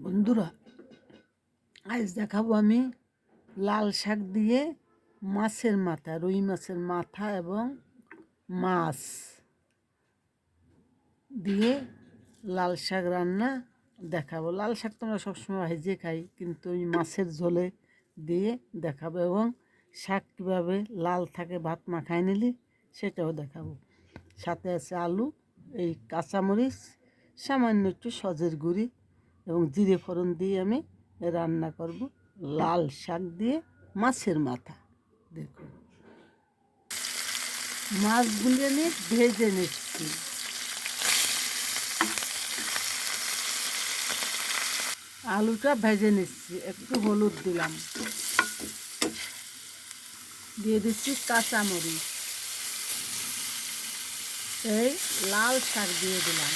বন্ধুরা, আজ দেখাবো আমি লাল শাক দিয়ে মাছের মাথা, রুই মাছের মাথা এবং মাছ দিয়ে লাল শাক রান্না দেখাবো। লাল শাক তো আমরা সবসময় ভেজে খাই, কিন্তু ওই মাছের ঝোলে দিয়ে দেখাবো এবং শাক কীভাবে লাল থাকে ভাত মাখায় নিলি সেটাও দেখাবো। সাথে আছে আলু, এই কাঁচামরিচ, সামান্য একটু সজের গুঁড়ি এবং জিরে ফোড়ন দিয়ে আমি রান্না করব লাল শাক দিয়ে মাছের মাথা। দেখুন, মাছগুলো আমি ভেজে নিচ্ছি। আলুটা ভেজে নিচ্ছি, একটু হলুদ দিলাম, দিয়ে দিচ্ছি কাঁচামরিচ, এই লাল শাক দিয়ে দিলাম।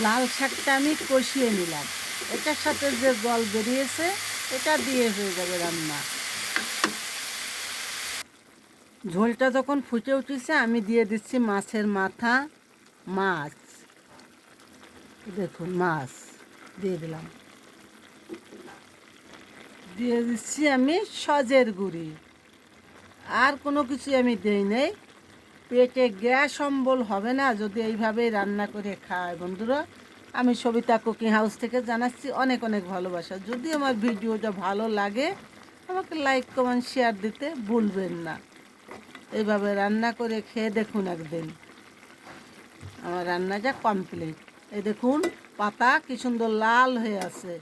লাল শাকটা আমি কষিয়ে নিলাম, এটার সাথে যে জল বেরিয়েছে এটা দিয়ে হয়ে যাবে রান্না। ঝোলটা যখন ফুটে উঠেছে আমি দিয়ে দিচ্ছি মাছের মাথা, মাছ, দেখুন মাছ দিয়ে দিলাম, দিয়ে দিচ্ছি আমি সজের গুঁড়ি। আর কোনো কিছু আমি দিই নেই, পেটে গ্যাস অম্বল হবে না যদি এইভাবেই রান্না করে খায়। বন্ধুরা, আমি সবিতা কুকিং হাউস থেকে জানাচ্ছি অনেক অনেক ভালোবাসা। যদি আমার ভিডিওটা ভালো লাগে আমাকে লাইক কমেন্ট শেয়ার দিতে ভুলবেন না। এইভাবে রান্না করে খেয়ে দেখুন একদিন। আমার রান্নাটা কমপ্লিট। এই দেখুন পাতা কি সুন্দর লাল হয়ে আছে।